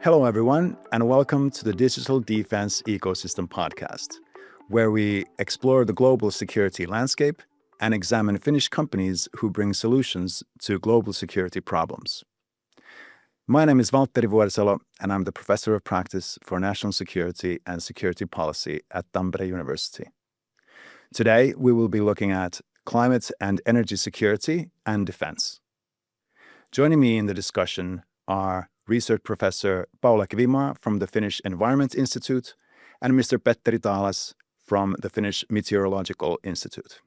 Hello, everyone, and welcome to the Digital Defense Ecosystem Podcast, where we explore the global security landscape and examine Finnish companies who bring solutions to global security problems. My name is Valtteri Vuorisalo, and I'm the Professor of Practice for National Security and Security Policy at Tampere University. Today, we will be looking at climate and energy security and defense. Joining me in the discussion are Research Professor Paula Kivimaa from the Finnish Environment Institute and Mr. Petteri Taalas from the Finnish Meteorological Institute.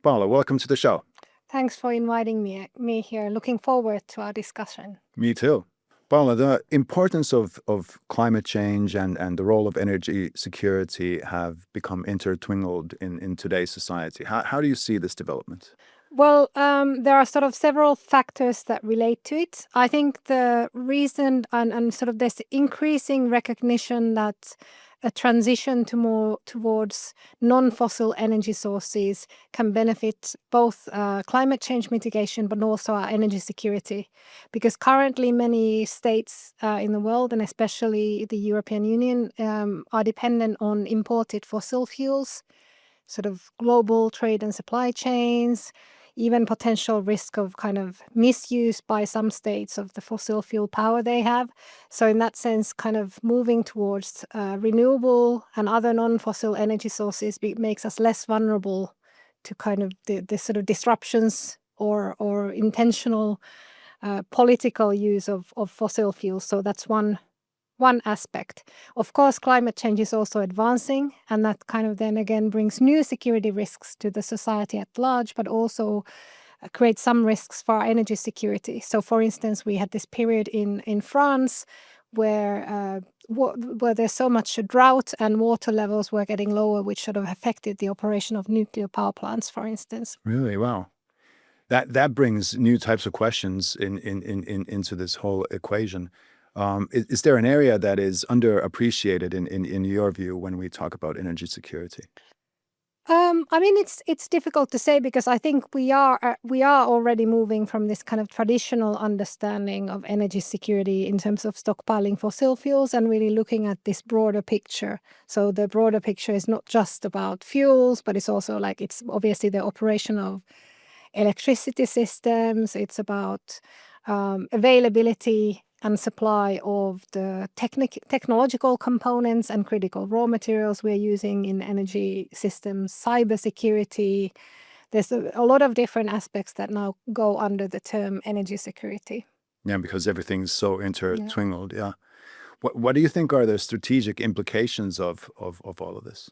Paula, welcome to the show. Thanks for inviting me here. Looking forward to our discussion. Me too. Paula, the importance of climate change and the role of energy security have become intertwined in today's society. How do you see this development? Well, there are sort of several factors that relate to it. I think the reason and sort of this increasing recognition that a transition to more towards non-fossil energy sources can benefit both climate change mitigation, but also our energy security. Because currently many states in the world, and especially the European Union, are dependent on imported fossil fuels, sort of global trade and supply chains, even potential risk of kind of misuse by some states of the fossil fuel power they have. So in that sense, kind of moving towards renewable and other non-fossil energy sources makes us less vulnerable to kind of the sort of disruptions or intentional political use of fossil fuels. So that's one aspect. Of course, climate change is also advancing, and that kind of then again brings new security risks to the society at large, but also creates some risks for our energy security. So, for instance, we had this period in France where there's so much drought and water levels were getting lower, which sort of affected the operation of nuclear power plants, for instance. Really? Wow. That brings new types of questions into this whole equation. Is there an area that is underappreciated in your view when we talk about energy security? I mean, it's difficult to say because I think we are already moving from this kind of traditional understanding of energy security in terms of stockpiling fossil fuels and really looking at this broader picture. So the broader picture is not just about fuels, but it's also like it's obviously the operation of electricity systems. It's about availability and supply of the technological components and critical raw materials we're using in energy systems, cybersecurity. There's a lot of different aspects that now go under the term energy security. Yeah, because everything's so intertwined. Yeah. What do you think are the strategic implications of all of this?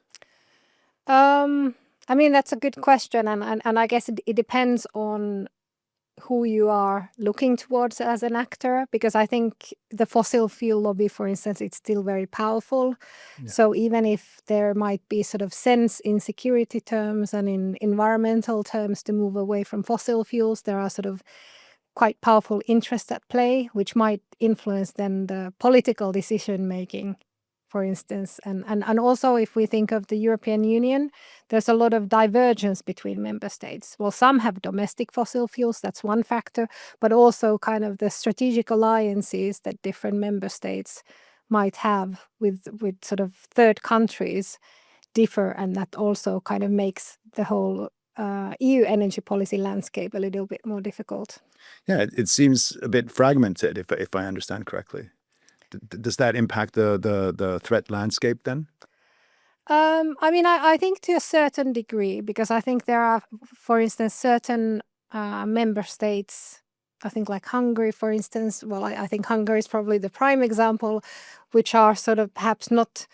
I mean, that's a good question. And I guess it depends on who you are looking towards as an actor, because I think the fossil fuel lobby, for instance, it's still very powerful. Yeah. So even if there might be sort of sense in security terms and in environmental terms to move away from fossil fuels, there are sort of quite powerful interests at play, which might influence then the political decision making, for instance. And also if we think of the European Union, there's a lot of divergence between member states. Well, some have domestic fossil fuels, that's one factor, but also kind of the strategic alliances that different member states might have with sort of third countries differ, and that also kind of makes the whole EU energy policy landscape a little bit more difficult. Yeah, it seems a bit fragmented, if I understand correctly. Does that impact the threat landscape then? I mean, I think to a certain degree, because I think there are, for instance, certain member states, I think like Hungary, for instance. Well, I think Hungary is probably the prime example, which are sort of perhaps not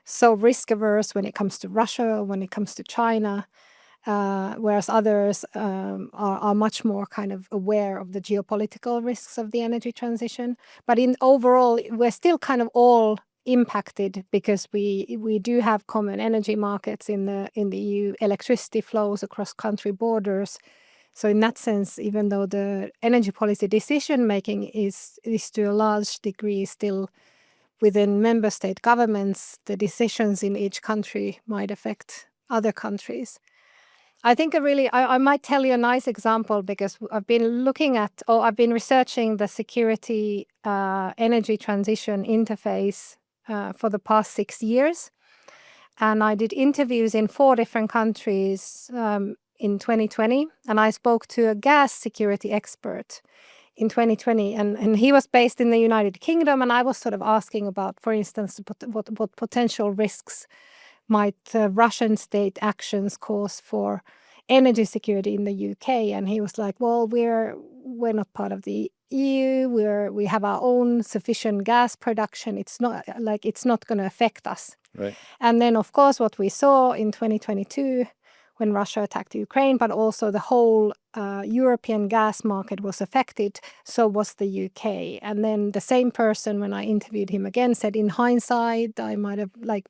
so risk averse when it comes to Russia or when it comes to China. Whereas others are much more kind of aware of the geopolitical risks of the energy transition. But in overall, we're still kind of all impacted because we do have common energy markets in the EU, electricity flows across country borders. So in that sense, even though the energy policy decision making is to a large degree still within member state governments, the decisions in each country might affect other countries. I think I might tell you a nice example because I've been researching the security energy transition interface for the past 6 years. And I did interviews in 4 different countries in 2020. And I spoke to a gas security expert in 2020. And he was based in the United Kingdom. And I was sort of asking about, for instance, what potential risks might Russian state actions cause for energy security in the UK. And he was like, well, we're not part of the EU. We have our own sufficient gas production. It's not going to affect us. Right. And then, of course, what we saw in 2022 when Russia attacked Ukraine, but also the whole European gas market was affected, so was the UK. And then the same person, when I interviewed him again, said, in hindsight,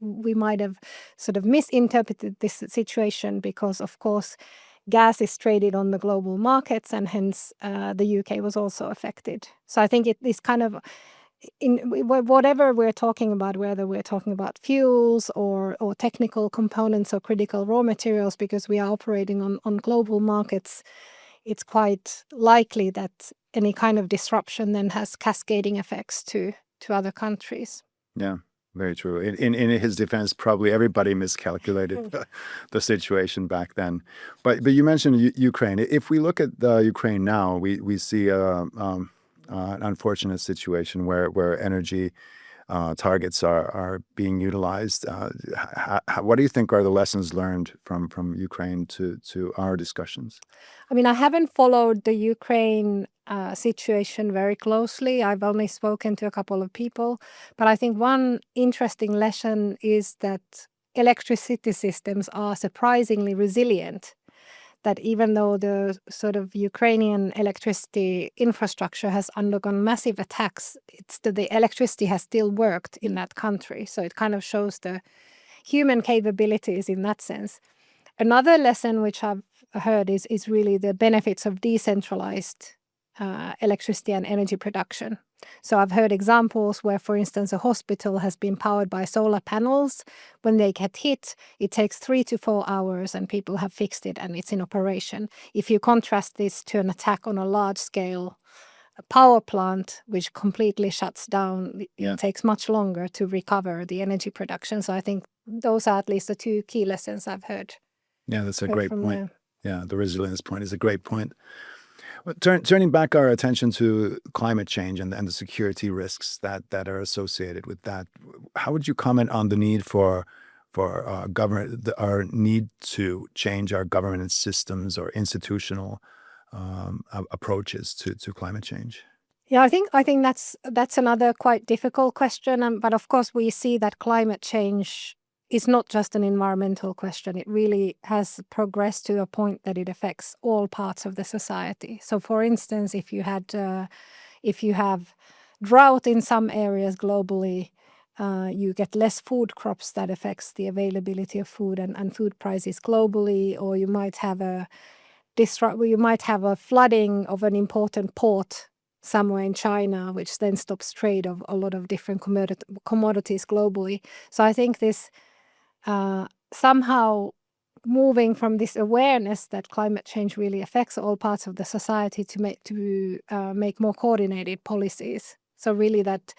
we might have sort of misinterpreted this situation because, of course, gas is traded on the global markets, and hence the UK was also affected. So I think it is kind of, in whatever we're talking about, whether we're talking about fuels or technical components or critical raw materials, because we are operating on global markets, it's quite likely that any kind of disruption then has cascading effects to other countries. Yeah, very true. In his defense, probably everybody miscalculated the situation back then. But you mentioned Ukraine. If we look at the Ukraine now, we see an unfortunate situation where energy targets are being utilized. What do you think are the lessons learned from Ukraine to our discussions? I mean, I haven't followed the Ukraine situation very closely. I've only spoken to a couple of people. But I think one interesting lesson is that electricity systems are surprisingly resilient. That even though the sort of Ukrainian electricity infrastructure has undergone massive attacks, the electricity has still worked in that country. So it kind of shows the human capabilities in that sense. Another lesson which I've heard is really the benefits of decentralized electricity and energy production. So I've heard examples where, for instance, a hospital has been powered by solar panels. When they get hit, it takes 3 to 4 hours and people have fixed it and it's in operation. If you contrast this to an attack on a large-scale power plant, which completely shuts down, it takes much longer to recover the energy production. So I think those are at least the 2 key lessons I've heard. Yeah, that's a great point. Yeah, the resilience point is a great point. Turning back our attention to climate change and the security risks that are associated with that, how would you comment on the need for government, our need to change our governance systems or institutional approaches to climate change? Yeah, I think that's another quite difficult question. But of course, we see that climate change is not just an environmental question. It really has progressed to a point that it affects all parts of the society. So, for instance, if you have drought in some areas globally, you get less food crops. That affects the availability of food and food prices globally. Or you might have a flooding of an important port somewhere in China, which then stops trade of a lot of different commodities globally. So I think this somehow moving from this awareness that climate change really affects all parts of the society to make more coordinated policies. So really that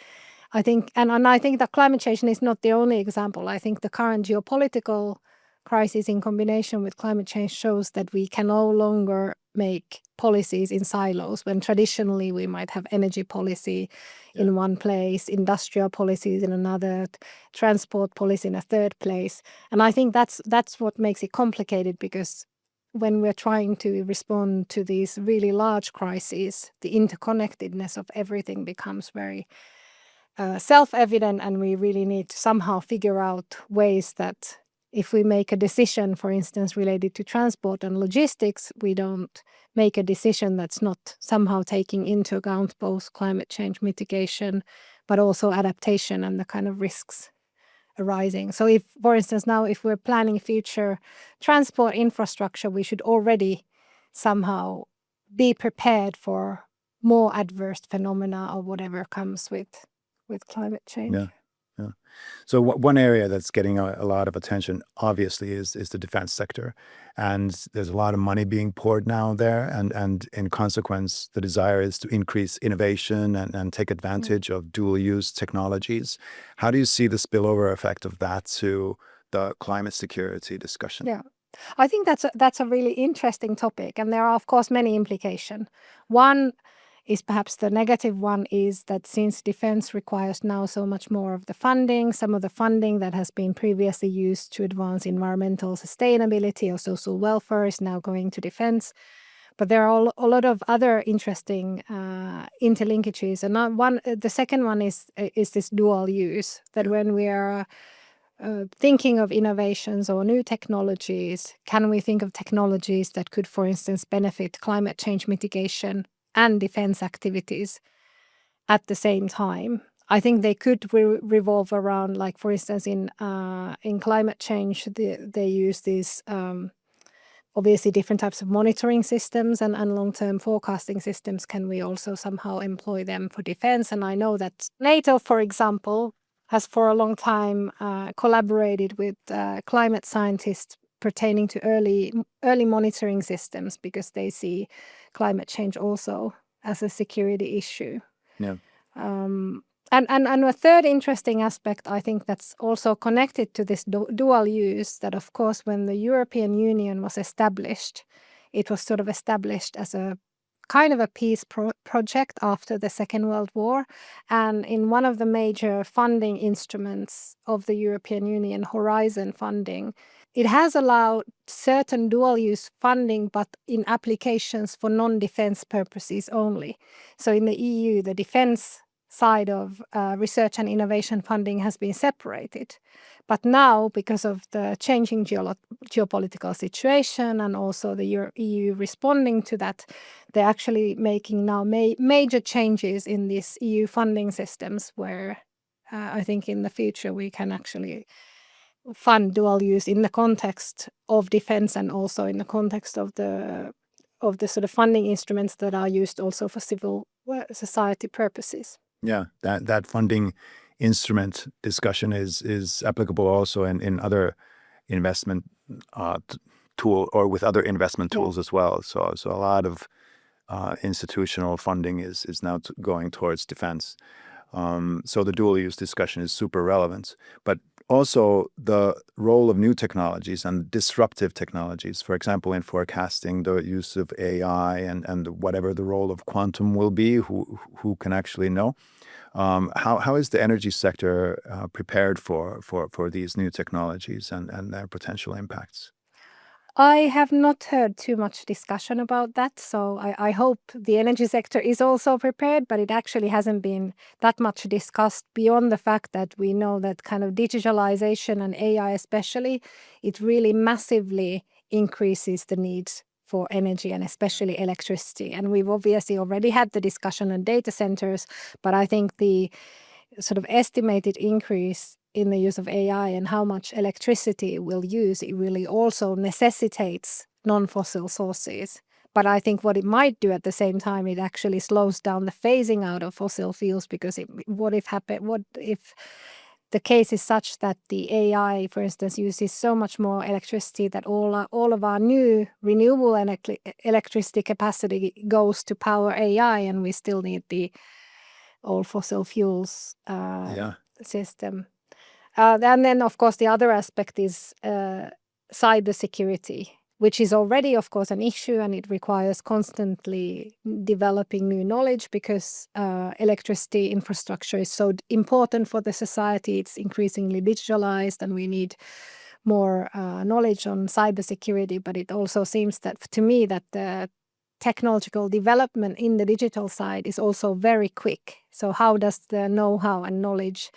I think, and I think that climate change is not the only example. I think the current geopolitical crisis in combination with climate change shows that we can no longer make policies in silos, when traditionally we might have energy policy in one place, industrial policies in another, transport policy in a third place. And I think that's what makes it complicated, because when we're trying to respond to these really large crises, the interconnectedness of everything becomes very self-evident, and we really need to somehow figure out ways that if we make a decision, for instance, related to transport and logistics, we don't make a decision that's not somehow taking into account both climate change mitigation, but also adaptation and the kind of risks arising. So if, for instance, now if we're planning future transport infrastructure, we should already somehow be prepared for more adverse phenomena or whatever comes with climate change. Yeah. Yeah. So one area that's getting a lot of attention, obviously, is the defense sector, and there's a lot of money being poured now there, and in consequence, the desire is to increase innovation and take advantage of dual-use technologies. How do you see the spillover effect of that to the climate security discussion? Yeah. I think that's a really interesting topic, and there are, of course, many implications. One is perhaps the negative one is that since defense requires now so much more of the funding, some of the funding that has been previously used to advance environmental sustainability or social welfare is now going to defense. But there are a lot of other interesting interlinkages, and the second one is this dual use. That when we are thinking of innovations or new technologies, can we think of technologies that could, for instance, benefit climate change mitigation and defense activities at the same time? I think they could revolve around, like, for instance, in climate change, they use these obviously different types of monitoring systems and long-term forecasting systems. Can we also somehow employ them for defense? And I know that NATO, for example, has for a long time collaborated with climate scientists pertaining to early monitoring systems, because they see climate change also as a security issue. Yeah. And a third interesting aspect, I think, that's also connected to this dual use, that of course when the European Union was established, it was sort of established as a kind of a peace project after the Second World War. And in one of the major funding instruments of the European Union, Horizon funding, it has allowed certain dual-use funding, but in applications for non-defense purposes only. So in the EU, the defense side of research and innovation funding has been separated. But now, because of the changing geopolitical situation and also the EU responding to that, they're actually making now major changes in these EU funding systems, where I think in the future we can actually fund dual use in the context of defense and also in the context of the sort of funding instruments that are used also for civil society purposes. Yeah, that funding instrument discussion is applicable also in other investment tool or with other investment tools as well. So a lot of institutional funding is now going towards defense. So the dual use discussion is super relevant, but also the role of new technologies and disruptive technologies, for example, in forecasting, the use of AI and whatever the role of quantum will be, who can actually know. How is the energy sector prepared for these new technologies and their potential impacts? I have not heard too much discussion about that, so I hope the energy sector is also prepared, but it actually hasn't been that much discussed beyond the fact that we know that kind of digitalization and AI especially, it really massively increases the needs for energy and especially electricity. And we've obviously already had the discussion on data centers, but I think the sort of estimated increase in the use of AI and how much electricity it will use, it really also necessitates non-fossil sources. But I think what it might do at the same time, it actually slows down the phasing out of fossil fuels, because what if the case is such that the AI, for instance, uses so much more electricity that all of our new renewable electricity capacity goes to power AI, and we still need the all fossil fuels system. And then, of course, the other aspect is cybersecurity, which is already, of course, an issue, and it requires constantly developing new knowledge, because electricity infrastructure is so important for the society. It's increasingly digitalized, and we need more knowledge on cybersecurity. But it also seems that, to me, that the technological development in the digital side is also very quick. So how does the know-how and knowledge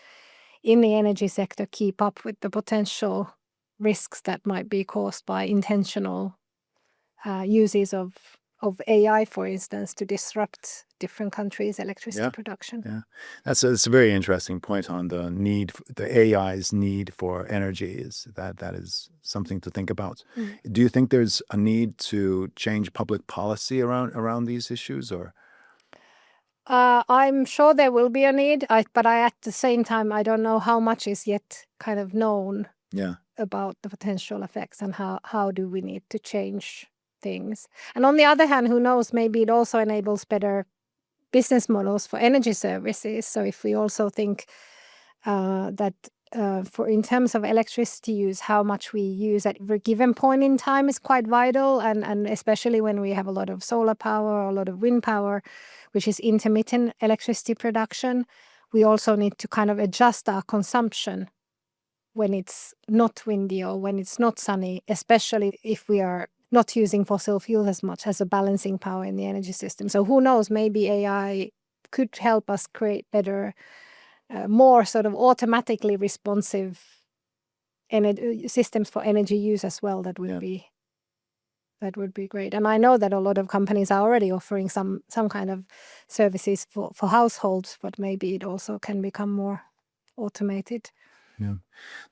in the energy sector keep up with the potential risks that might be caused by intentional uses of AI, for instance, to disrupt different countries' electricity production? Yeah, that's a very interesting point on the need, the AI's need for energy. That is something to think about. Do you think there's a need to change public policy around these issues, or? I'm sure there will be a need, but at the same time, I don't know how much is yet kind of known Yeah. about the potential effects and how do we need to change things. And on the other hand, who knows, maybe it also enables better business models for energy services. So if we also think that for in terms of electricity use, how much we use at every given point in time is quite vital, and especially when we have a lot of solar power or a lot of wind power, which is intermittent electricity production, we also need to kind of adjust our consumption when it's not windy or when it's not sunny, especially if we are not using fossil fuels as much as a balancing power in the energy system. So who knows, maybe AI could help us create better, more sort of automatically responsive systems for energy use as well. That would be great. And I know that a lot of companies are already offering some kind of services for households, but maybe it also can become more automated. Yeah.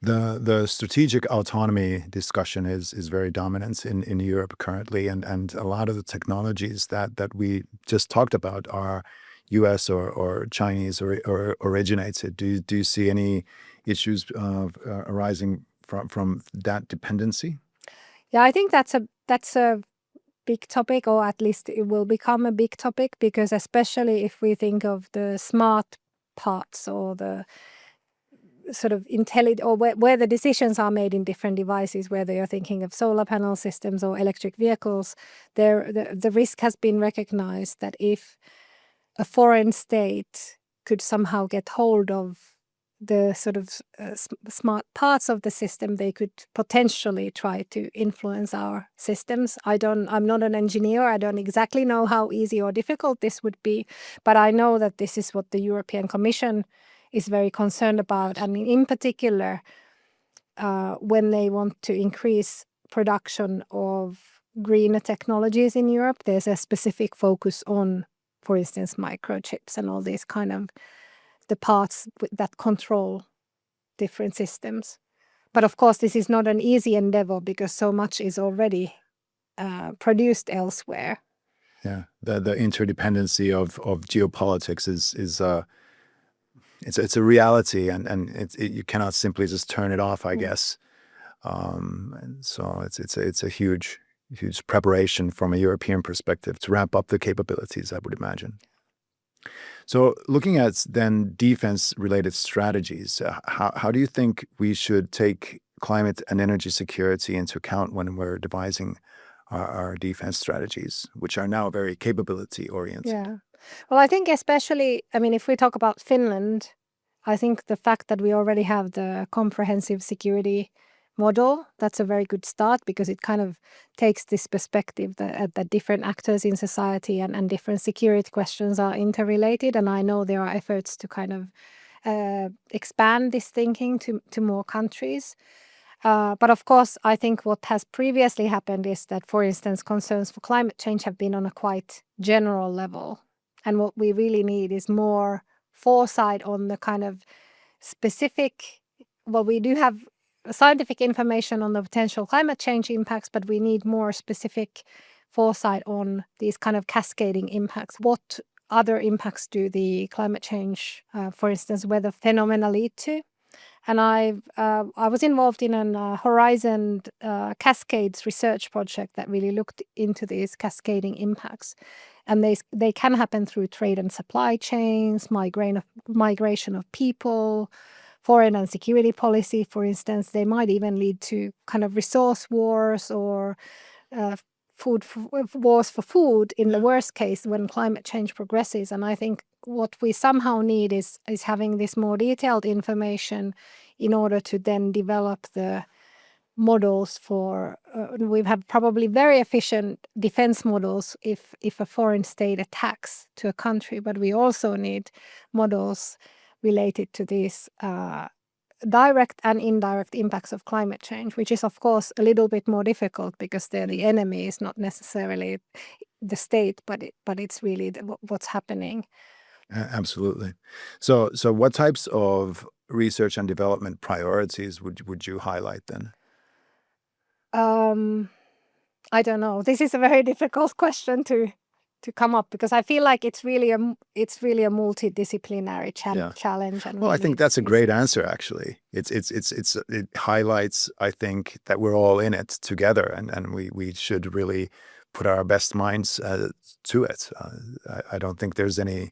The strategic autonomy discussion is very dominant in Europe currently, and a lot of the technologies that we just talked about are US or Chinese or originated. Do you see any issues arising from that dependency? Yeah, I think that's a big topic, or at least it will become a big topic, because especially if we think of the smart parts or the sort of intelligent, or where the decisions are made in different devices, whether you're thinking of solar panel systems or electric vehicles, the risk has been recognized that if a foreign state could somehow get hold of the sort of smart parts of the system, they could potentially try to influence our systems. I'm not an engineer. I don't exactly know how easy or difficult this would be, but I know that this is what the European Commission is very concerned about. And in particular, when they want to increase production of greener technologies in Europe, there's a specific focus on, for instance, microchips and all these kind of the parts that control different systems. But of course, this is not an easy endeavor because so much is already produced elsewhere. Yeah, the interdependency of geopolitics is it's a reality, and you cannot simply just turn it off, I guess. And so it's a huge preparation from a European perspective to ramp up the capabilities, I would imagine. So looking at then defense-related strategies, how do you think we should take climate and energy security into account when we're devising our defense strategies, which are now very capability-oriented? Yeah. Well, I think especially, I mean, if we talk about Finland, I think the fact that we already have the comprehensive security model, that's a very good start, because it kind of takes this perspective that different actors in society and different security questions are interrelated. And I know there are efforts to kind of expand this thinking to more countries. But of course, I think what has previously happened is that, for instance, concerns for climate change have been on a quite general level. And what we really need is more foresight on the kind of specific, well, we do have scientific information on the potential climate change impacts, but we need more specific foresight on these kind of cascading impacts. What other impacts do the climate change, for instance, weather phenomena lead to? And I was involved in an Horizon Cascades research project that really looked into these cascading impacts. And they can happen through trade and supply chains, migration of people, foreign and security policy, for instance. They might even lead to kind of resource wars or wars for food in the worst case when climate change progresses. And I think what we somehow need is having this more detailed information in order to then develop the models for we have probably very efficient defense models if a foreign state attacks to a country, but we also need models related to these direct and indirect impacts of climate change, which is of course a little bit more difficult because the enemy is not necessarily the state, but it's really what's happening. Absolutely. So what types of research and development priorities would you highlight then? I don't know. This is a very difficult question to to come up, because I feel like it's really a multidisciplinary challenge. And well, I think that's a great answer. Actually, it highlights, I think, that we're all in it together, and we should really put our best minds to it. I don't think there's any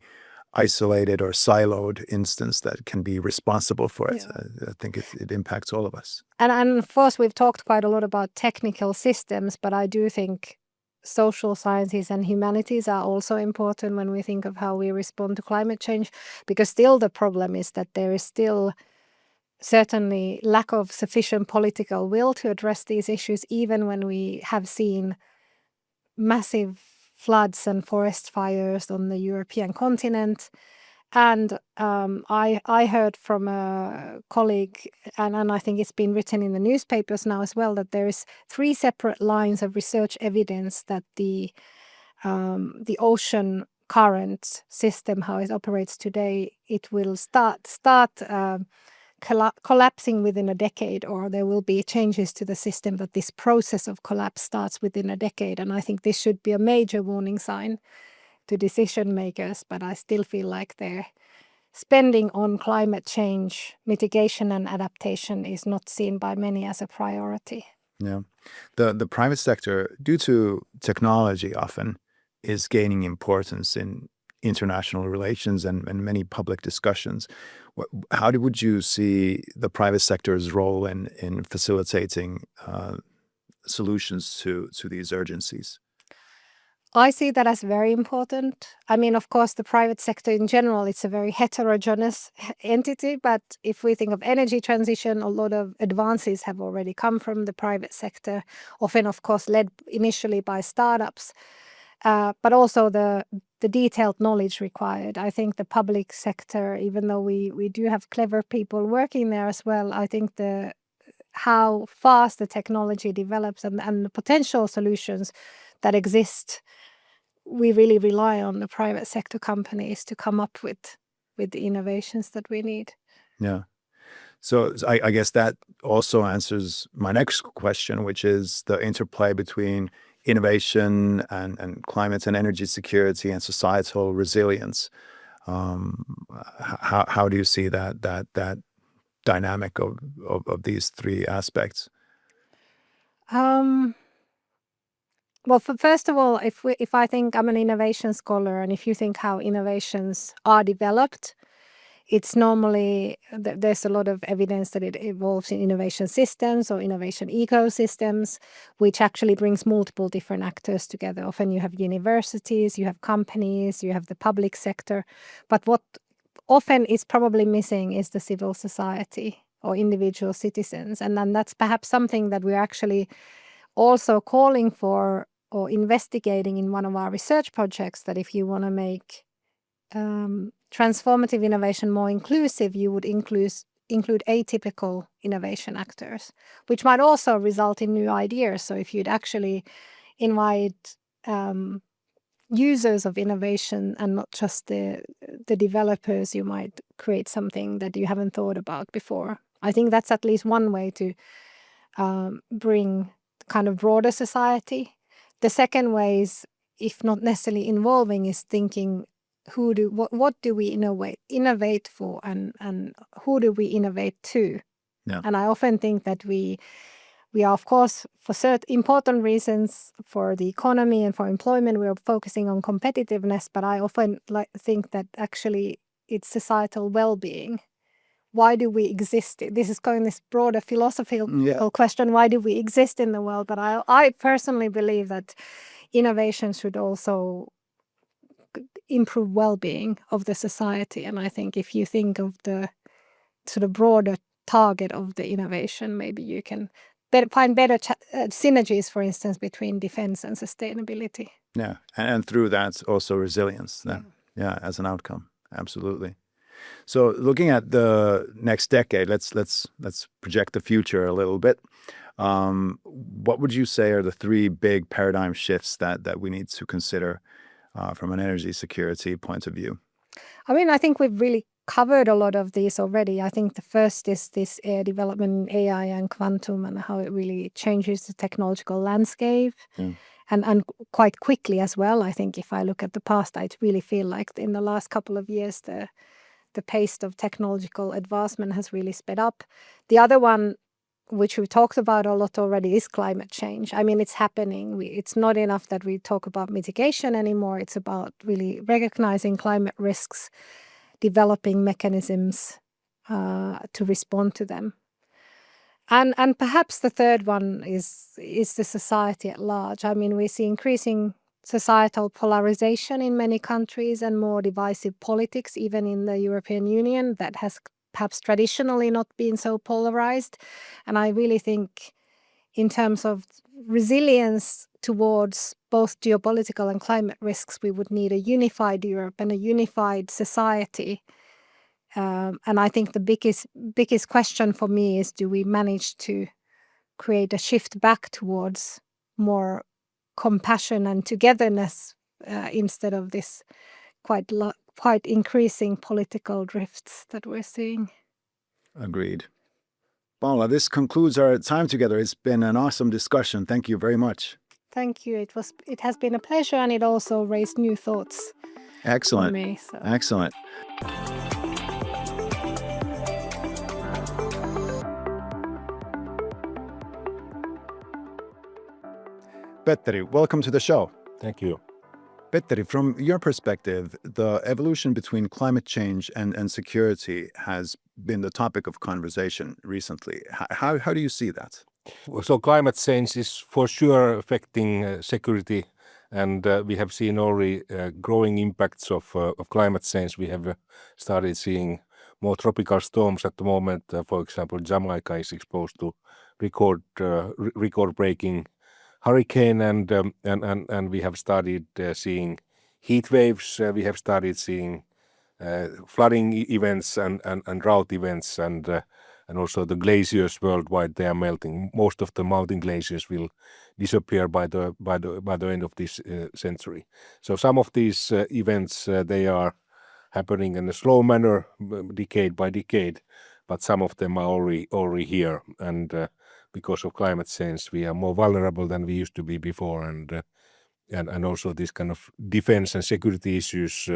isolated or siloed instance that can be responsible for it. I think it impacts all of us. And of course, we've talked quite a lot about technical systems, but I do think social sciences and humanities are also important when we think of how we respond to climate change, because still the problem is that there is still certainly lack of sufficient political will to address these issues, even when we have seen massive floods and forest fires on the European continent. And I heard from a colleague, and I think it's been written in the newspapers now as well, that there is 3 separate lines of research evidence that the ocean current system, how it operates today, it will start collapsing within a decade, or there will be changes to the system, that this process of collapse starts within a decade. And I think this should be a major warning sign to decision makers, but I still feel like their spending on climate change mitigation and adaptation is not seen by many as a priority. Yeah. The private sector, due to technology often, is gaining importance in international relations and many public discussions. How would you see the private sector's role in facilitating solutions to these urgencies? I see that as very important. I mean, of course, the private sector in general, it's a very heterogeneous entity. But if we think of energy transition, a lot of advances have already come from the private sector, often, of course, led initially by startups, but also the detailed knowledge required. I think the public sector, even though we do have clever people working there as well, I think how fast the technology develops and the potential solutions that exist, we really rely on the private sector companies to come up with the innovations that we need. Yeah. So I guess that also answers my next question, which is the interplay between innovation and climate and energy security and societal resilience. How do you see that dynamic of these 3 aspects? Well, first of all, if I think I'm an innovation scholar, and if you think how innovations are developed, it's normally there's a lot of evidence that it evolves in innovation systems or innovation ecosystems, which actually brings multiple different actors together. Often you have universities, you have companies, you have the public sector, but what often is probably missing is the civil society or individual citizens, and then that's perhaps something that we're actually also calling for or investigating in one of our research projects, that if you want to make transformative innovation more inclusive, you would include atypical innovation actors, which might also result in new ideas. So if you'd actually invite users of innovation and not just the developers, you might create something that you haven't thought about before. I think that's at least one way to bring kind of broader society. The second way is, if not necessarily involving, is thinking what do we innovate for, and who do we innovate to? Yeah. And I often think that we are, of course, for certain important reasons for the economy and for employment, we are focusing on competitiveness, but I often think that actually it's societal well-being. Why do we exist? This is going this broader philosophical question, why do we exist in the world? But I personally believe that innovation should also improve well-being of the society. And I think if you think of the sort of broader target of the innovation, maybe you can find better synergies, for instance, between defense and sustainability. Yeah, and through that also resilience then. Yeah, as an outcome. Absolutely. So looking at the next decade, let's project the future a little bit. What would you say are the 3 big paradigm shifts that we need to consider from an energy security point of view? I mean, I think we've really covered a lot of these already. I think the first is this development in AI and quantum and how it really changes the technological landscape. Yeah. And quite quickly as well. I think if I look at the past, I really feel like in the last couple of years, the pace of technological advancement has really sped up. The other one, which we talked about a lot already, is climate change. I mean, it's happening. It's not enough that we talk about mitigation anymore. It's about really recognizing climate risks, developing mechanisms to respond to them. And perhaps the third one is the society at large. I mean, we see increasing societal polarization in many countries and more divisive politics, even in the European Union, that has perhaps traditionally not been so polarized. And I really think in terms of resilience towards both geopolitical and climate risks, we would need a unified Europe and a unified society. And I think the biggest question for me is, do we manage to create a shift back towards more compassion and togetherness instead of this quite increasing political drifts that we're seeing? Agreed. Paula, this concludes our time together. It's been an awesome discussion. Thank you very much. Thank you. It has been a pleasure, and it also raised new thoughts Excellent. for me. So. Excellent. Petteri, welcome to the show. Thank you. Petteri, from your perspective, the evolution between climate change and security has been the topic of conversation recently. How do you see that? So climate change is for sure affecting security, and we have seen already growing impacts of climate change. We have started seeing more tropical storms at the moment. For example, Jamaica is exposed to record-breaking hurricane, and we have started seeing heat waves. We have started seeing flooding events and drought events, and also the glaciers worldwide, they are melting. Most of the mountain glaciers will disappear by the end of this century. So some of these events they are happening in a slow manner, decade by decade, but some of them are already here, and because of climate change, we are more vulnerable than we used to be before, and also these kind of defense and security issues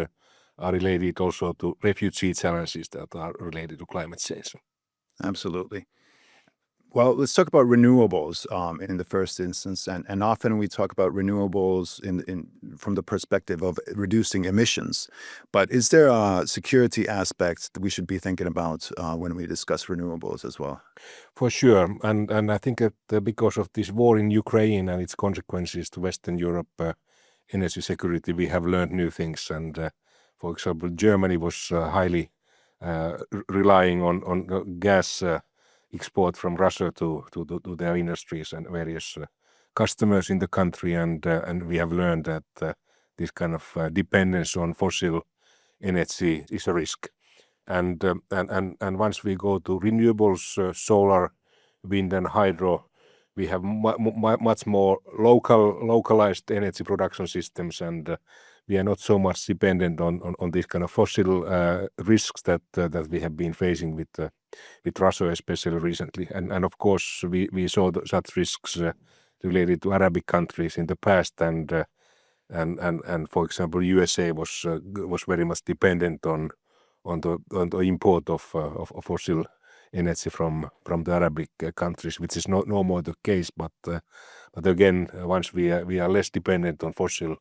are related also to refugee challenges that are related to climate change. Absolutely. Well, let's talk about renewables in the first instance, and often we talk about renewables from the perspective of reducing emissions. But is there a security aspect that we should be thinking about when we discuss renewables as well? For sure, and I think that because of this war in Ukraine and its consequences to Western Europe energy security, we have learned new things. And for example, Germany was highly relying on gas export from Russia to their industries and various customers in the country, and we have learned that this kind of dependence on fossil energy is a risk. And once we go to renewables, solar, wind, and hydro, we have much more localized energy production systems, and we are not so much dependent on these kind of fossil risks that we have been facing with Russia, especially recently. And of course, we saw such risks related to Arabic countries in the past, and for example, USA was very much dependent on the import of fossil energy from the Arabic countries, which is no more the case. But again, once we are less dependent on fossil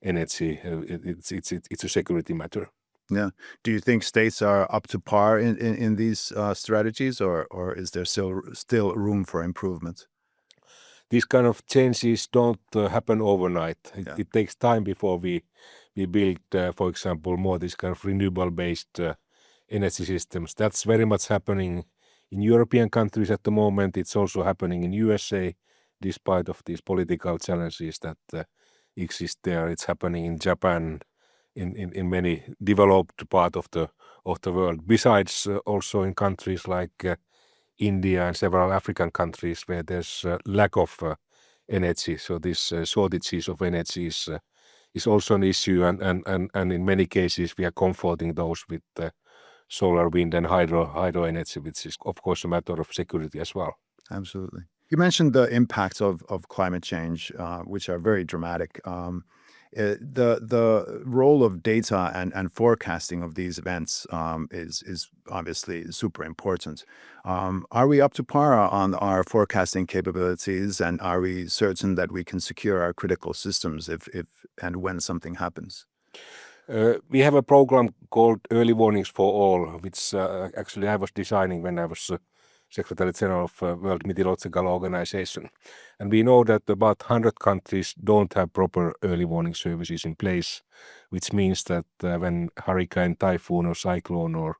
energy, it's a security matter. Yeah. Do you think states are up to par in these strategies, or is there still room for improvement? These kind of changes don't happen overnight. It takes time before we build, for example, more this kind of renewable-based energy systems. That's very much happening in European countries at the moment. It's also happening in USA, despite of these political challenges that exist there. It's happening in Japan, in many developed part of the world. Besides, also in countries like India and several African countries where there's lack of energy. So this shortages of energy is also an issue, and in many cases we are comforting those with solar, wind, and hydro energy, which is of course a matter of security as well. Absolutely. You mentioned the impacts of climate change, which are very dramatic. The role of data and forecasting of these events is obviously super important. Are we up to par on our forecasting capabilities, and are we certain that we can secure our critical systems if and when something happens? We have a program called Early Warnings for All, which actually I was designing when I was Secretary General of World Meteorological Organization. And we know that about 100 countries don't have proper early warning services in place, which means that when hurricane, typhoon, or cyclone, or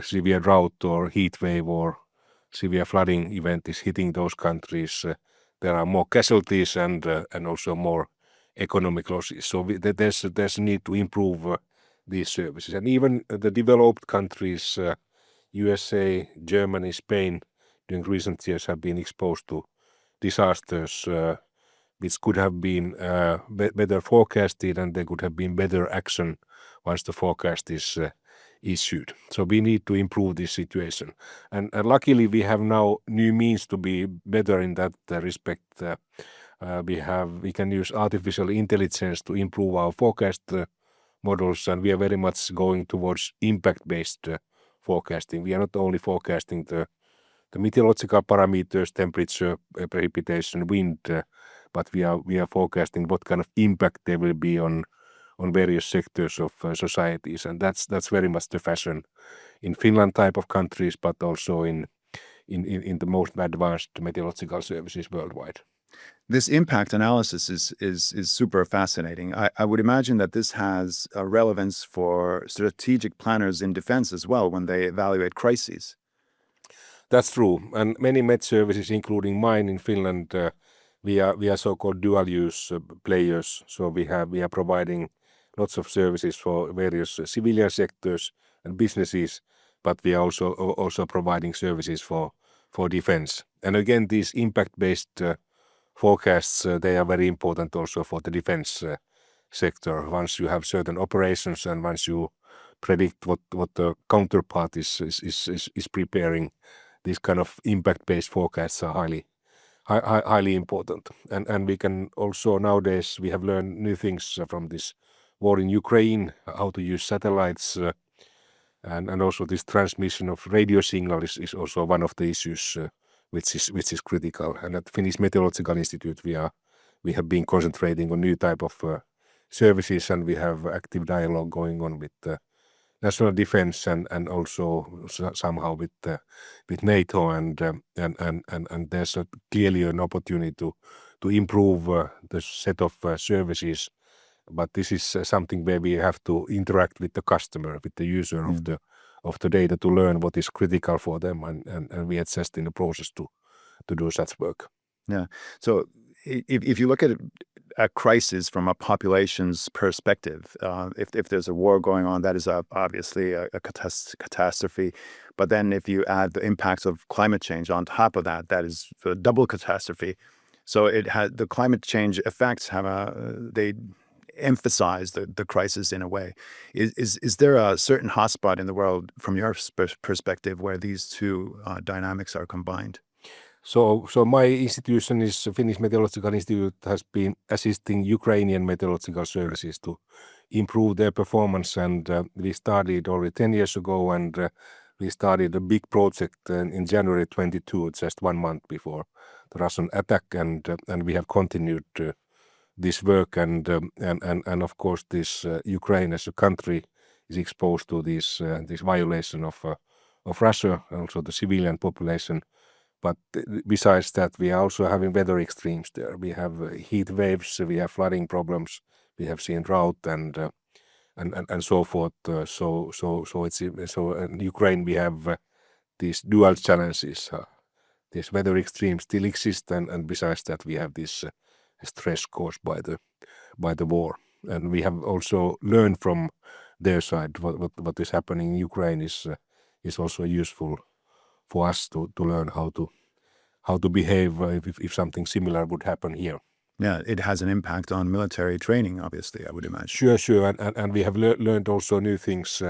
severe drought, or heat wave, or severe flooding event is hitting those countries, there are more casualties and also more economic losses. So there's a need to improve these services. And even the developed countries, USA, Germany, Spain, during recent years have been exposed to disasters which could have been better forecasted, and there could have been better action once the forecast is issued. So we need to improve this situation. And luckily we have now new means to be better in that respect. We can use artificial intelligence to improve our forecast models, and we are very much going towards impact-based forecasting. We are not only forecasting the meteorological parameters, temperature, precipitation, wind, but we are forecasting what kind of impact there will be on various sectors of societies, and that's very much the fashion in Finland type of countries, but also in the most advanced meteorological services worldwide. This impact analysis is super fascinating. I would imagine that this has a relevance for strategic planners in defense as well when they evaluate crises. That's true, and many Met services, including mine in Finland, we are so-called dual-use players. So we are providing lots of services for various civilian sectors and businesses, but we are also providing services for defense. And again, these impact-based forecasts, they are very important also for the defense sector. Once you have certain operations and once you predict what the counterpart is preparing, these kind of impact-based forecasts are highly important. And we can also nowadays, we have learned new things from this war in Ukraine, how to use satellites, and also this transmission of radio signal is also one of the issues which is critical. And at Finnish Meteorological Institute, we have been concentrating on new type of services, and we have active dialogue going on with national defense and also somehow with NATO, and there's clearly an opportunity to improve the set of services. But this is something where we have to interact with the customer, with the user of the data, to learn what is critical for them, and we are just in the process to do such work. Yeah. So if you look at a crisis from a population's perspective, if there's a war going on, that is obviously a catastrophe. But then if you add the impacts of climate change on top of that, that is a double catastrophe. So the climate change effects they emphasize the crisis in a way. Is there a certain hotspot in the world from your perspective where these two dynamics are combined? So my institution is Finnish Meteorological Institute, has been assisting Ukrainian meteorological services to improve their performance, and we started already 10 years ago, and we started a big project in January 22, just 1 month before the Russian attack, and we have continued this work, and of course this Ukraine as a country is exposed to this violation of Russia, and also the civilian population. But besides that, we are also having weather extremes there. We have heat waves, we have flooding problems, we have seen drought and so forth. So in Ukraine we have these dual challenges. These weather extremes still exist, and besides that, we have this stress caused by the war. And we have also learned from their side what is happening in Ukraine is also useful for us to learn how to behave if something similar would happen here. Yeah, it has an impact on military training, obviously, I would imagine. Sure, and we have learned also new things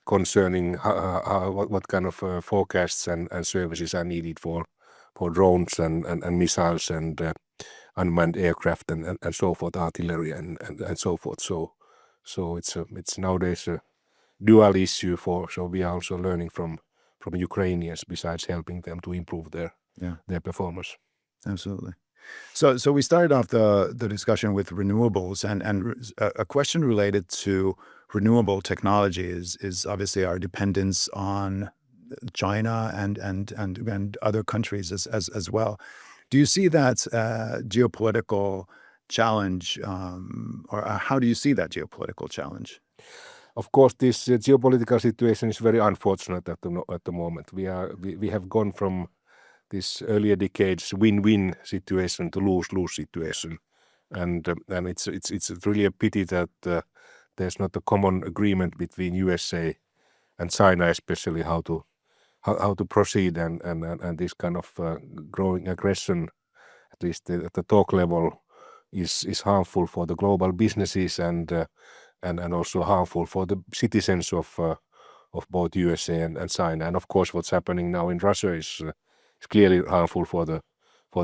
concerning what kind of forecasts and services are needed for drones and missiles and unmanned aircraft and so forth, artillery and so forth. So it's nowadays a dual issue so we are also learning from Ukrainians besides helping them to improve their performance. Absolutely. So we started off the discussion with renewables, and a question related to renewable technology is obviously our dependence on China and other countries as well. Do you see that geopolitical challenge, or how do you see that geopolitical challenge? Of course, this geopolitical situation is very unfortunate at the moment. We have gone from this earlier decades win-win situation to lose-lose situation, and it's really a pity that there's not a common agreement between USA and China, especially how to proceed and this kind of growing aggression, at least at the talk level, is harmful for the global businesses and also harmful for the citizens of both USA and China. And of course, what's happening now in Russia is clearly harmful for the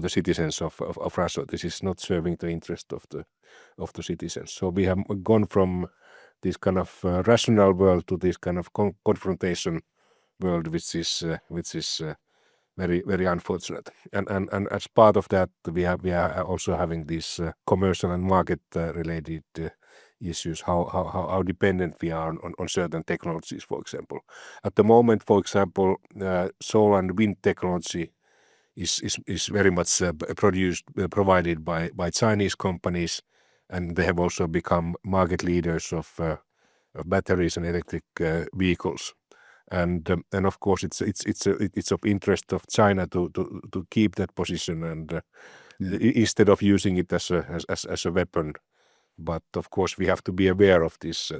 citizens of Russia. This is not serving the interest of the citizens. So we have gone from this kind of rational world to this kind of confrontation world, which is very, very unfortunate. And as part of that, we are also having these commercial and market related issues, how dependent we are on certain technologies, for example. At the moment, for example, solar and wind technology is very much provided by Chinese companies, and they have also become market leaders of batteries and electric vehicles. And of course, it's of interest of China to keep that position and instead of using it as a weapon. But of course, we have to be aware of this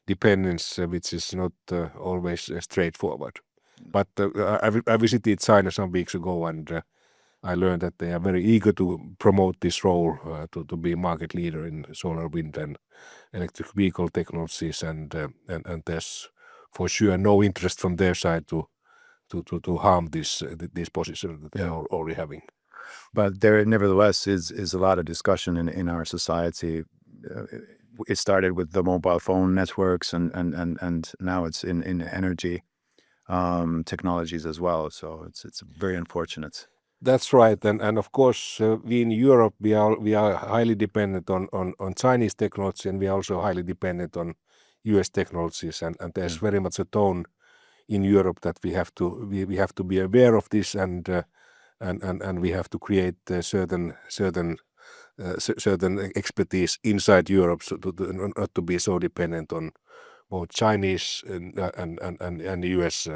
dependence, which is not always straightforward. But I visited China some weeks ago, and I learned that they are very eager to promote this role to be market leader in solar, wind, and electric vehicle technologies, and there's for sure no interest from their side to harm this position that they are already having. But there nevertheless is a lot of discussion in our society. It started with the mobile phone networks, and now it's in energy technologies as well. So it's very unfortunate. That's right, and of course we in Europe we are highly dependent on Chinese technology, and we are also highly dependent on US technologies, and there's very much a tone in Europe that we have to be aware of this, and we have to create certain expertise inside Europe, so not to be so dependent on both Chinese and US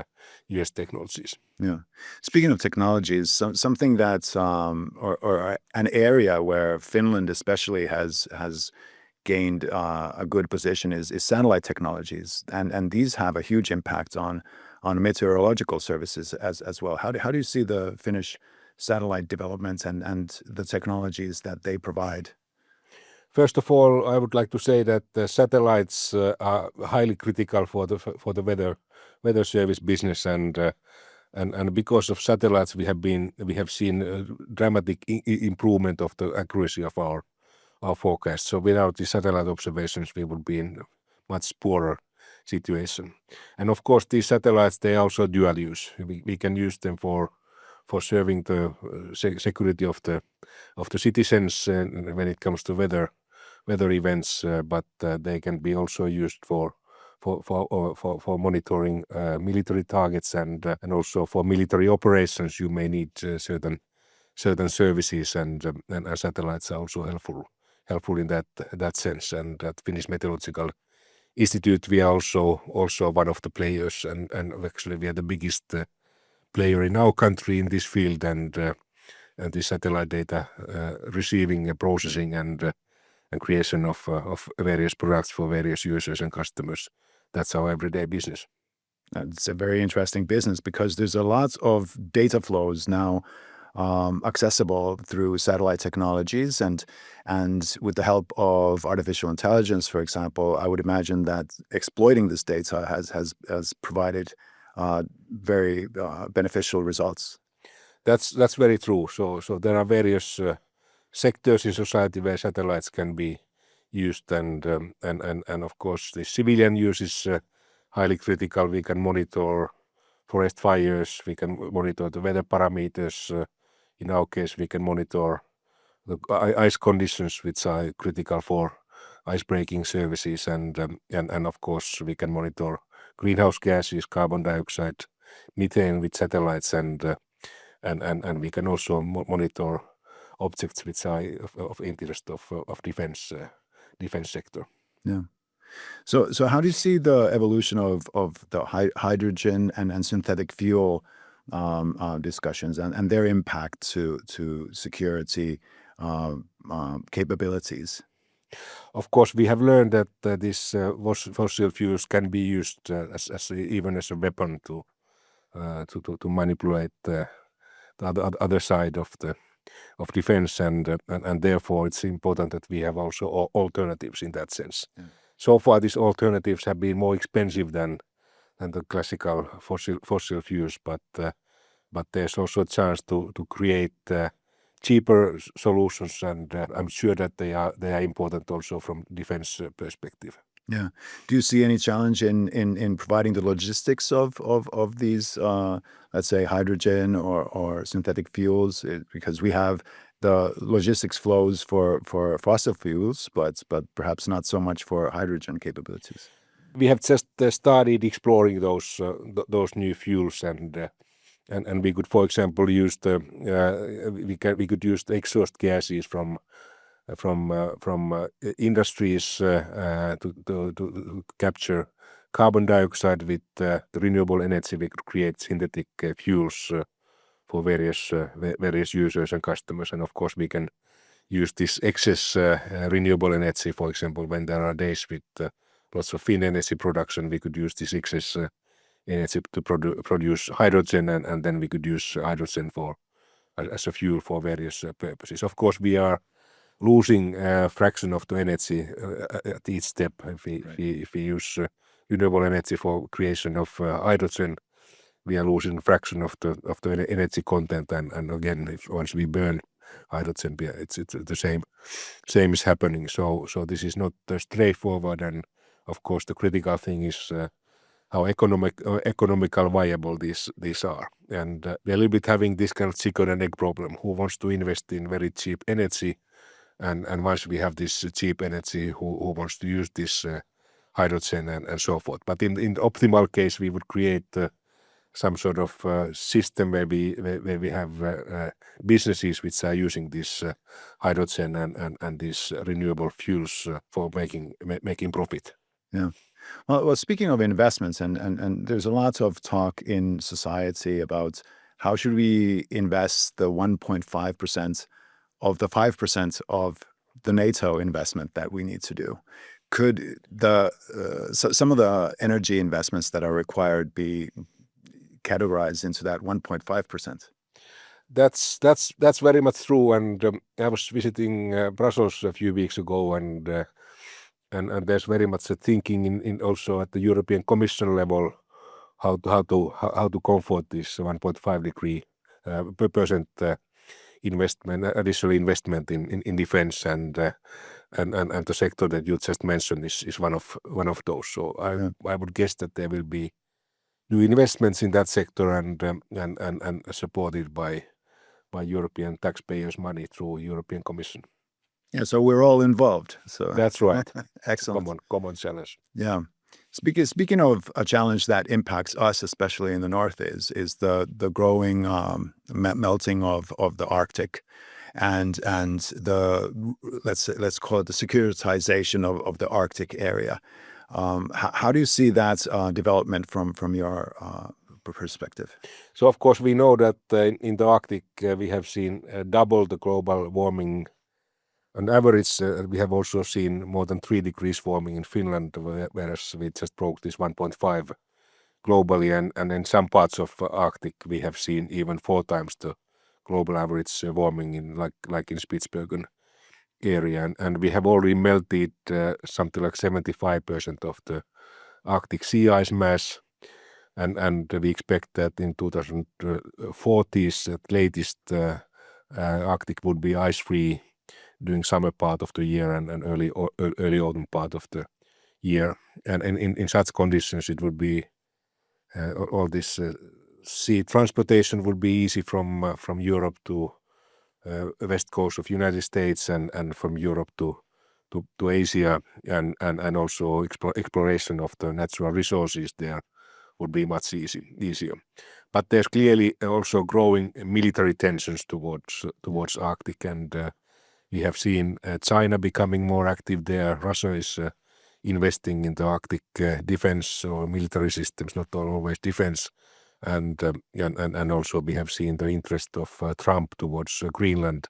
technologies. Yeah. Speaking of technologies, something that's or an area where Finland especially has gained a good position is satellite technologies, and these have a huge impact on meteorological services as well. How do you see the Finnish satellite developments and the technologies that they provide? First of all, I would like to say that the satellites are highly critical for the weather service business, and because of satellites, we have seen a dramatic improvement of the accuracy of our forecast. So without the satellite observations, we would be in a much poorer situation. And of course, these satellites, they are also dual use. We can use them for serving the security of the citizens when it comes to weather events, but they can be also used for monitoring military targets, and also for military operations. You may need certain services, and our satellites are also helpful in that sense. And at Finnish Meteorological Institute, we are also one of the players, and actually we are the biggest player in our country in this field, and the satellite data receiving, processing, and creation of various products for various users and customers. That's our everyday business. It's a very interesting business because there's a lot of data flows now accessible through satellite technologies, and with the help of artificial intelligence, for example, I would imagine that exploiting this data has provided very beneficial results. That's very true. So there are various sectors in society where satellites can be used, and of course the civilian use is highly critical. We can monitor forest fires, we can monitor the weather parameters. In our case, we can monitor the ice conditions, which are critical for ice breaking services, and of course we can monitor greenhouse gases, carbon dioxide, methane with satellites, and we can also monitor objects which are of interest of defense sector. Yeah. So how do you see the evolution of the hydrogen and synthetic fuel discussions and their impact to security capabilities? Of course, we have learned that these fossil fuels can be used even as a weapon to manipulate the other side of defense, and therefore it's important that we have also alternatives in that sense. Yeah. So far, these alternatives have been more expensive than the classical fossil fuels, but there's also a chance to create cheaper solutions, and I'm sure that they are important also from defense perspective. Yeah. Do you see any challenge in providing the logistics of these, let's say, hydrogen or synthetic fuels? Because we have the logistics flows for fossil fuels, but perhaps not so much for hydrogen capabilities. We have just started exploring those new fuels, and we could, for example, use we could use the exhaust gases from industries to capture carbon dioxide. With the renewable energy, we could create synthetic fuels for various users and customers, and of course we can use this excess renewable energy. For example, when there are days with lots of wind energy production, we could use this excess energy to produce hydrogen, and then we could use hydrogen as a fuel for various purposes. Of course, we are losing a fraction of the energy at each step. If we use renewable energy for creation of hydrogen, we are losing a fraction of the energy content, and again, once we burn hydrogen, it's the same is happening. So this is not straightforward, and of course the critical thing is how economical viable these are, and we're a little bit having this kind of chicken and egg problem. Who wants to invest in very cheap energy, and once we have this cheap energy, who wants to use this hydrogen and so forth. But in the optimal case, we would create some sort of system where we have businesses which are using this hydrogen and these renewable fuels for making profit. Yeah. Well, speaking of investments, and there's a lot of talk in society about how should we invest the 1.5% of the 5% of the NATO investment that we need to do. Could some of the energy investments that are required be categorized into that 1.5%? That's very much true, and I was visiting Brussels a few weeks ago, and there's very much a thinking in also at the European Commission level how to comfort this 1.5% additional investment in defense, and the sector that you just mentioned is one of those. So I would guess that there will be new investments in that sector, and supported by European taxpayers' money through European Commission. Yeah, so we're all involved. So that's right. Excellent. Common challenge. Yeah. Speaking of a challenge that impacts us, especially in the north, is the growing melting of the Arctic, and the let's call it the securitization of the Arctic area. How do you see that development from your perspective? So of course we know that in the Arctic we have seen double the global warming. On average, we have also seen more than 3 degrees warming in Finland, whereas we just broke this 1.5 globally, and in some parts of Arctic we have seen even 4 times the global average warming in like in Spitsbergen area, and we have already melted something like 75% of the Arctic sea ice mass, and we expect that in 2040s at latest Arctic would be ice-free during summer part of the year and early autumn part of the year, and in such conditions it would be all this sea transportation would be easy from Europe to west coast of United States and from Europe to Asia, and also exploration of the natural resources there would be much easier. But there's clearly also growing military tensions towards Arctic, and we have seen China becoming more active there. Russia is investing in the Arctic defense or military systems, not always defense, and also we have seen the interest of Trump towards Greenland,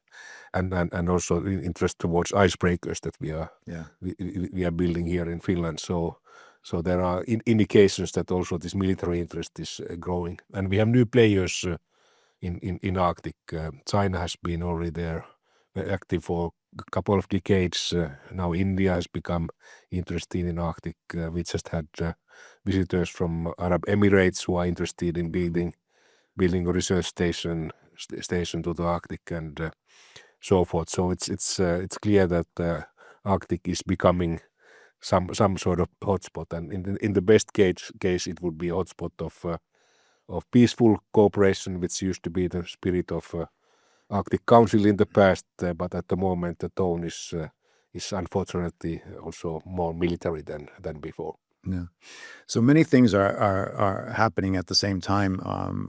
and also interest towards icebreakers that we are building here in Finland. So there are indications that also this military interest is growing, and we have new players in Arctic. China has been already there, active for a couple of decades. Now India has become interested in Arctic. We just had visitors from Arab Emirates who are interested in building a research station to the Arctic and so forth. So it's clear that Arctic is becoming some sort of hotspot, and in the best case it would be a hotspot of peaceful cooperation, which used to be the spirit of Arctic Council in the past, but at the moment the tone is unfortunately also more military than before. Yeah. So many things are happening at the same time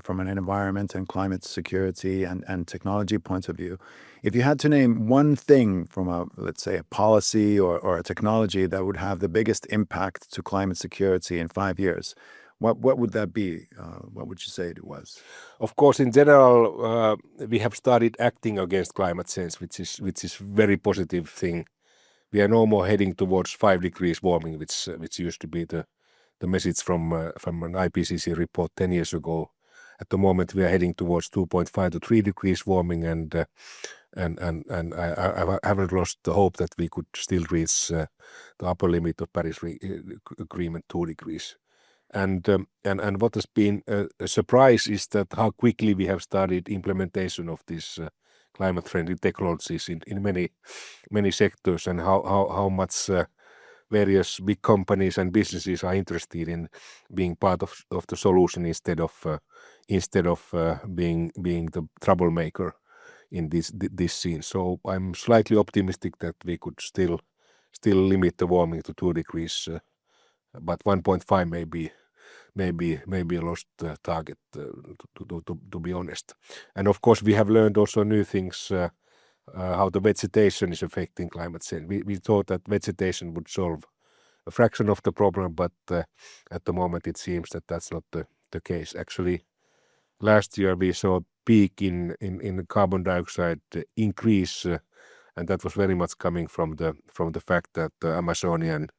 from an environment and climate security and technology point of view. If you had to name one thing from let's say a policy or a technology that would have the biggest impact to climate security in 5 years, what would that be? What would you say it was? Of course, in general, we have started acting against climate change, which is very positive thing. We are no more heading towards 5 degrees warming, which used to be the message from an IPCC report 10 years ago. At the moment, we are heading towards 2.5 to 3 degrees warming, and I haven't lost the hope that we could still reach the upper limit of Paris Agreement, 2 degrees. And what has been a surprise is that how quickly we have started implementation of these climate-friendly technologies in many sectors, and how much various big companies and businesses are interested in being part of the solution instead of being the troublemaker in this scene. So I'm slightly optimistic that we could still limit the warming to 2 degrees, but 1.5 may be a lost target, to be honest. And of course, we have learned also new things, how the vegetation is affecting climate change. We thought that vegetation would solve a fraction of the problem, but at the moment it seems that that's not the case. Actually, last year we saw a peak in carbon dioxide increase, and that was very much coming from the fact that the Amazonian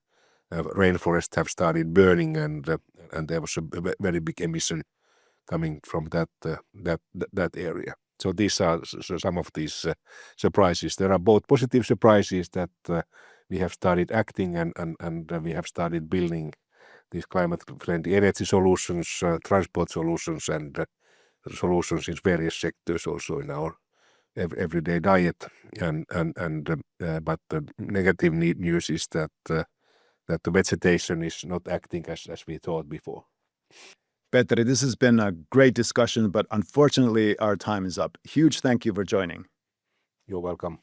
rainforests have started burning, and there was a very big emission coming from that area. So these are some of these surprises. There are both positive surprises that we have started acting and we have started building these climate-friendly energy solutions, transport solutions, and solutions in various sectors also in our everyday diet. But the negative news is that the vegetation is not acting as we thought before. Petteri, this has been a great discussion, but unfortunately our time is up. Huge thank you for joining. You're welcome.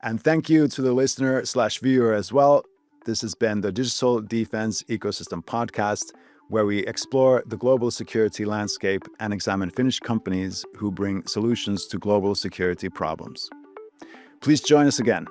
And thank you to the listener/viewer as well. This has been the Digital Defense Ecosystem Podcast, where we explore the global security landscape and examine Finnish companies who bring solutions to global security problems. Please join us again.